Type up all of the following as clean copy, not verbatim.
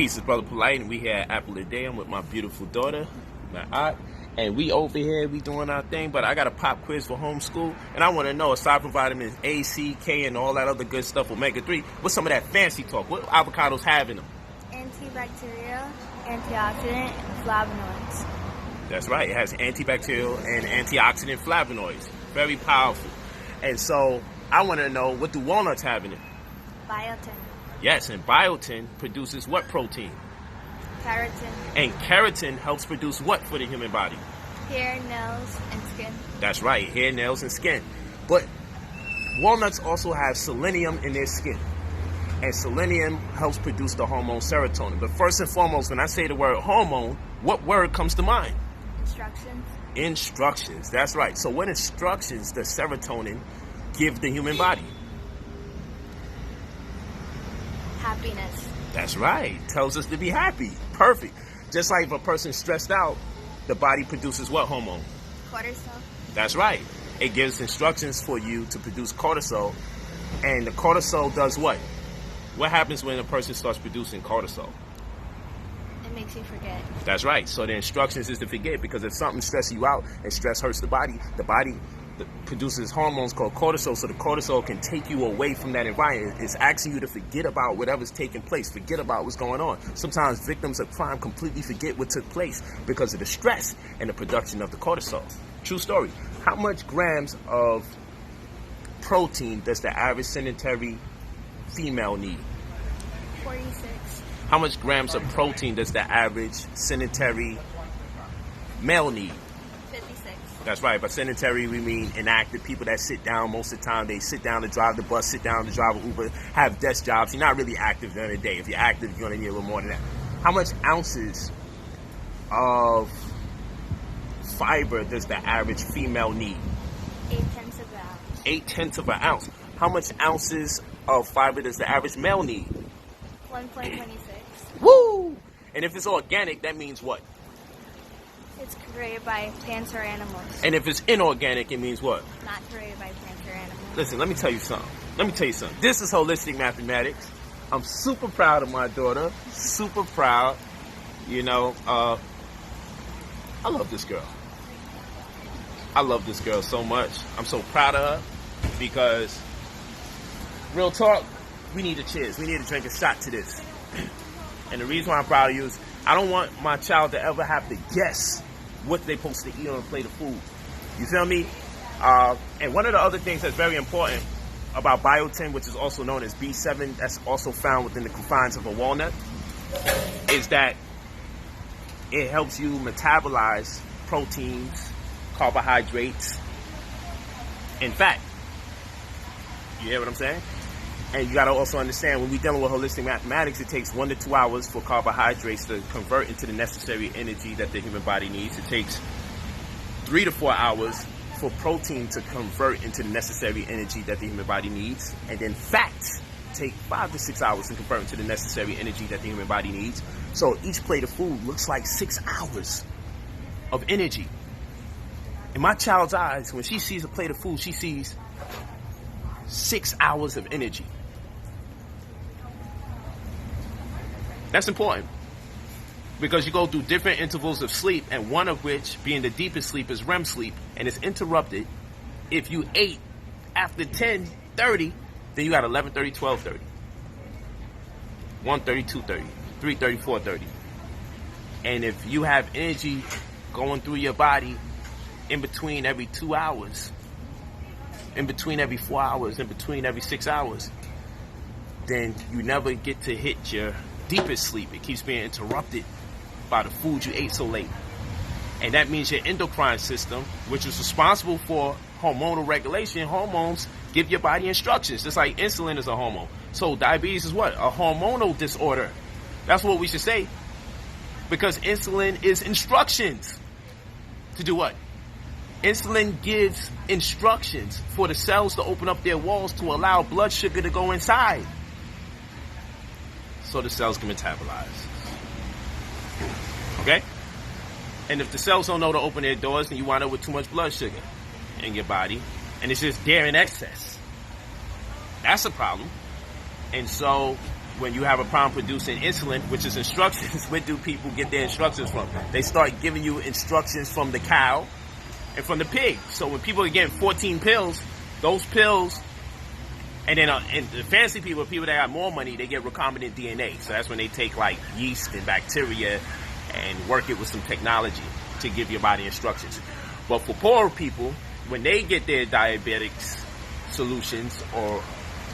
Peace is Brother PoLight, and we here at Apple a Day. I'm with my beautiful daughter, my aunt, and we over here, we doing our thing, but I got a pop quiz for homeschool, and I want to know, aside from vitamins A, C, K, and all that other good stuff, omega-3, what's some of that fancy talk? What avocados have in them? Antibacterial, antioxidant, and flavonoids. That's right. It has antibacterial and antioxidant flavonoids. Very powerful. And so, I want to know, what do walnuts have in it? Biotin. Yes, and biotin produces what protein? Keratin. And keratin helps produce what for the human body? Hair, nails, and skin. That's right, hair, nails, and skin. But walnuts also have selenium in their skin. And selenium helps produce the hormone serotonin. But first and foremost, when I say the word hormone, what word comes to mind? Instructions. Instructions, that's right. So what instructions does serotonin give the human body? Happiness. That's right. Tells us to be happy. Perfect. Just like if a person's stressed out, the body produces what hormone? Cortisol. That's right. It gives instructions for you to produce cortisol. And the cortisol does what? What happens when a person starts producing cortisol? It makes you forget. That's right. So the instructions is to forget, because if something stresses you out and stress hurts the body produces hormones called cortisol, so the cortisol can take you away from that environment. It's asking you to forget about whatever's taking place, forget about what's going on. Sometimes victims of crime completely forget what took place because of the stress and the production of the cortisol. True story. How much grams of protein does the average sedentary female need? 46. How much grams of protein does the average sedentary male need? 56. That's right. By sedentary, we mean inactive, people that sit down most of the time. They sit down to drive the bus, sit down to drive an Uber, have desk jobs. You're not really active during the day. If you're active, you're going to need a little more than that. How much ounces of fiber does the average female need? 8/10 of an ounce. 8/10 of an ounce. How much ounces of fiber does the average male need? 1.26. Woo! And if it's organic, that means what? It's created by plants or animals. And if it's inorganic, it means what? Not created by plants or animals. Listen, let me tell you something. This is holistic mathematics. I'm super proud of my daughter. Super proud. You know, I love this girl. I love this girl so much. I'm so proud of her because, real talk, we need to cheers. We need to drink a shot to this. And the reason why I'm proud of you is I don't want my child to ever have to guess what they're supposed to eat on a plate of food. You feel me? And one of the other things that's very important about biotin, which is also known as B7, that's also found within the confines of a walnut, is that it helps you metabolize proteins, carbohydrates, and fat. You hear what I'm saying? And you got to also understand, when we're dealing with holistic mathematics, it takes 1 to 2 hours for carbohydrates to convert into the necessary energy that the human body needs. It takes 3 to 4 hours for protein to convert into the necessary energy that the human body needs. And then fats take 5 to 6 hours to convert into the necessary energy that the human body needs. So each plate of food looks like 6 hours of energy. In my child's eyes, when she sees a plate of food, she sees 6 hours of energy. That's important, because you go through different intervals of sleep, and one of which, being the deepest sleep, is REM sleep, and it's interrupted. If you ate after 10:30, then you got 11:30, 12:30, 1:30, 2:30, 3:30, 4:30. And if you have energy going through your body in between every 2 hours, in between every 4 hours, in between every 6 hours, then you never get to hit your deepest sleep. It keeps being interrupted by the food you ate so late. And that means your endocrine system, which is responsible for hormonal regulation, hormones give your body instructions, just like insulin is a hormone. So diabetes is what? A hormonal disorder. That's what we should say. Because insulin is instructions to do what? Insulin gives instructions for the cells to open up their walls to allow blood sugar to go inside, so the cells can metabolize. Okay? And if the cells don't know to open their doors, then you wind up with too much blood sugar in your body, and it's just there in excess. That's a problem. And so when you have a problem producing insulin, which is instructions, where do people get their instructions from? They start giving you instructions from the cow and from the pig. So when people are getting 14 pills, those pills, and then and the fancy people that got more money, they get recombinant DNA. So that's when they take like yeast and bacteria and work it with some technology to give your body instructions. But for poor people, when they get their diabetics solutions or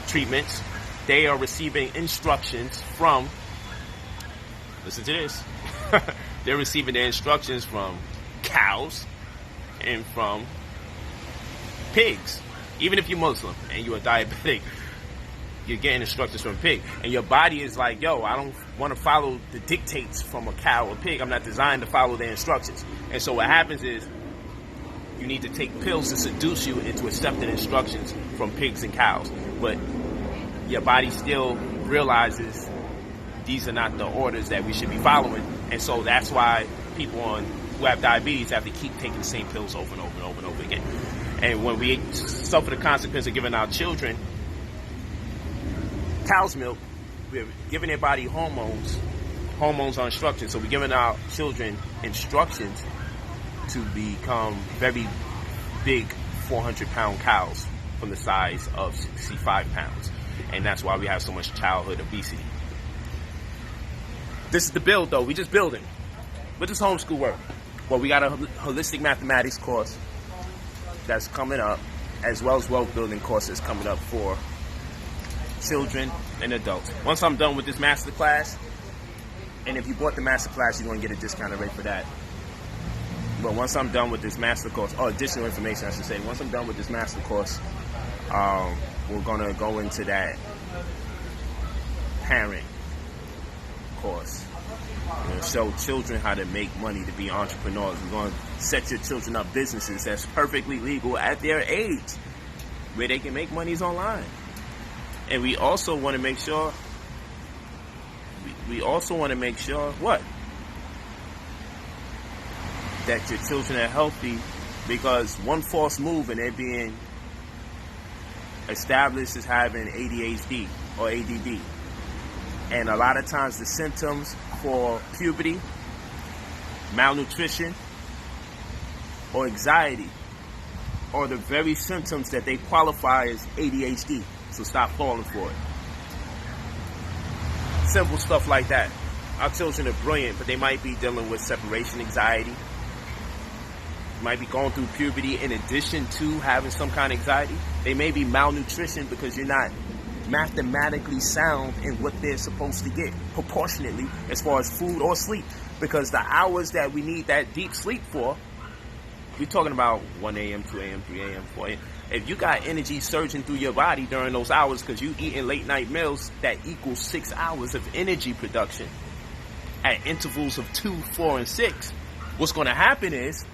treatments, they are receiving instructions from, listen to this, they're receiving their instructions from cows and from pigs. Even if you're Muslim and you're a diabetic, you're getting instructions from a pig. And your body is like, yo, I don't want to follow the dictates from a cow or pig. I'm not designed to follow their instructions. And so what happens is you need to take pills to seduce you into accepting instructions from pigs and cows. But your body still realizes these are not the orders that we should be following. And so that's why people who have diabetes have to keep taking the same pills over and over and over and over again. And when we suffer the consequence of giving our children cow's milk, we're giving their body hormones. Hormones are instructions. So we're giving our children instructions to become very big 400-pound cows from the size of 65 pounds. And that's why we have so much childhood obesity. This is the build, though. We just building. What does homeschool work? Well, we got a holistic mathematics course that's coming up, as well as wealth building courses coming up for children and adults. Once I'm done with this master class, and if you bought the master class, you're going to get a discounted rate for that. But once I'm done with this master course, or additional information, I should say, once I'm done with this master course, we're going to go into that parent course. We're going to show children how to make money to be entrepreneurs. We're going to set your children up businesses that's perfectly legal at their age, where they can make monies online. And we also want to make sure, what? That your children are healthy, because one false move and they're being established as having ADHD or ADD. And a lot of times the symptoms for puberty, malnutrition, or anxiety are the very symptoms that they qualify as ADHD. So stop falling for it. Simple stuff like that. Our children are brilliant, but they might be dealing with separation anxiety. Might be going through puberty in addition to having some kind of anxiety. They may be malnutrition because you're not mathematically sound in what they're supposed to get proportionately as far as food or sleep. Because the hours that we need that deep sleep for, we're talking about 1 a.m., 2 a.m., 3 a.m., 4 a.m. If you got energy surging through your body during those hours because you eating late night meals, that equals 6 hours of energy production at intervals of 2, 4, and 6. What's going to happen is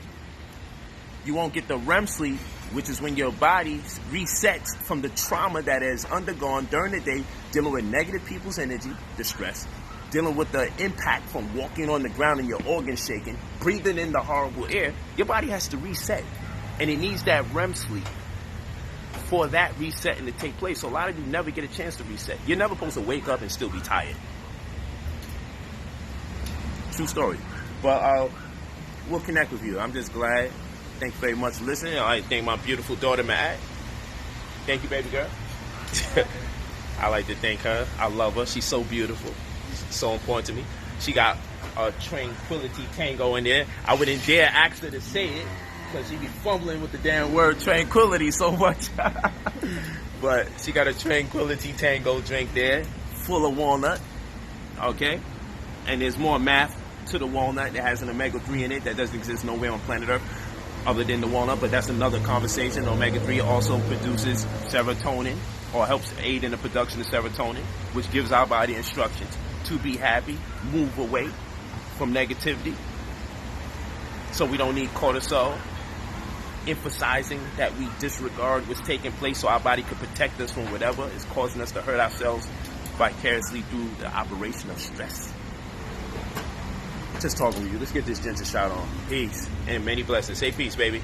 you won't get the REM sleep, which is when your body resets from the trauma that has undergone during the day, dealing with negative people's energy, the stress, dealing with the impact from walking on the ground and your organs shaking, breathing in the horrible air. Your body has to reset, and it needs that REM sleep for that resetting to take place. So a lot of you never get a chance to reset. You're never supposed to wake up and still be tired. True story. But we'll connect with you. I'm just glad. Thank you very much for listening. I thank my beautiful daughter, Matt. Thank you, baby girl. I like to thank her. I love her. She's so beautiful. She's so important to me. She got a tranquility tango in there. I wouldn't dare ask her to say it because she'd be fumbling with the damn word tranquility so much. But she got a tranquility tango drink there, full of walnut. Okay? And there's more math to the walnut that has an omega-3 in it that doesn't exist nowhere on planet Earth other than the walnut, but that's another conversation. Omega-3 also produces serotonin, or helps aid in the production of serotonin, which gives our body instructions to be happy, move away from negativity. So we don't need cortisol, emphasizing that we disregard what's taking place so our body could protect us from whatever is causing us to hurt ourselves vicariously through the operation of stress. Just talking with you. Let's get this ginger shot on. Peace and many blessings. Say peace, baby.